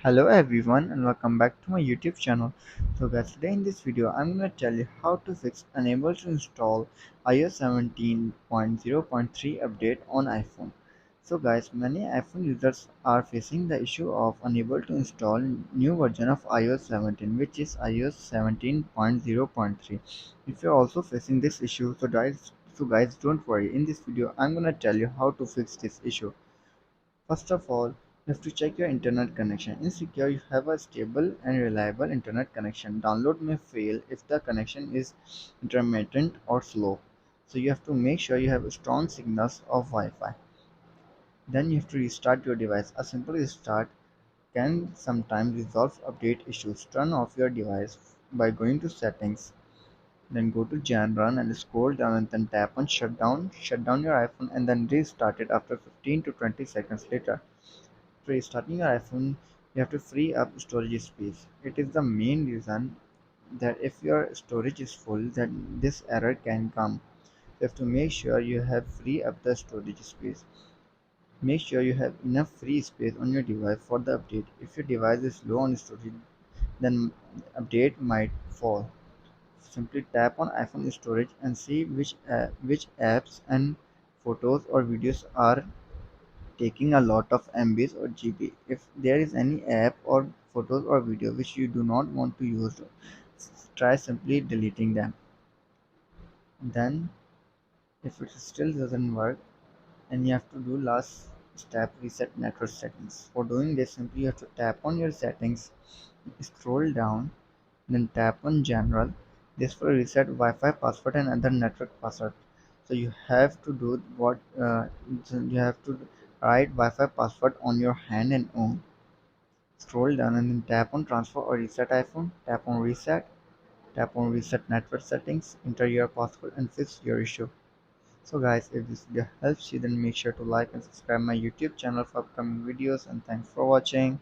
Hello everyone and welcome back to my YouTube channel. So guys, today in this video I'm gonna tell you how to fix unable to install iOS 17.0.3 update on iPhone. So guys, many iPhone users are facing the issue of unable to install new version of iOS 17, which is iOS 17.0.3. If you're also facing this issue, so guys don't worry. In this video I'm gonna tell you how to fix this issue. First of all, you have to check your internet connection. In secure, you have a stable and reliable internet connection. Download may fail if the connection is intermittent or slow. So you have to make sure you have strong signals of Wi-Fi. Then you have to restart your device. A simple restart can sometimes resolve update issues. Turn off your device by going to settings. Then go to Run and scroll down and then tap on shutdown. Shut down your iPhone and then restart it after 15 to 20 seconds later. Restarting your iPhone, you have to free up storage space. It is the main reason that if your storage is full, then this error can come. You have to make sure you have free up the storage space. Make sure you have enough free space on your device for the update. If your device is low on storage, then update might fall. Simply tap on iPhone storage and see which apps and photos or videos are taking a lot of MBs or GB. If there is any app or photos or video which you do not want to use, try simply deleting them. Then if it still doesn't work, then you have to do last step, reset network settings. For doing this, simply you have to tap on your settings, scroll down, then tap on general. This will reset Wi-Fi password and other network password. So you have to do what so you have to write Wi-Fi password on your hand and own. Scroll down and then tap on transfer or reset iPhone. Tap on reset. Tap on reset network settings. Enter your password and fix your issue. So guys, if this video helps you, then make sure to like and subscribe my YouTube channel for upcoming videos, and thanks for watching.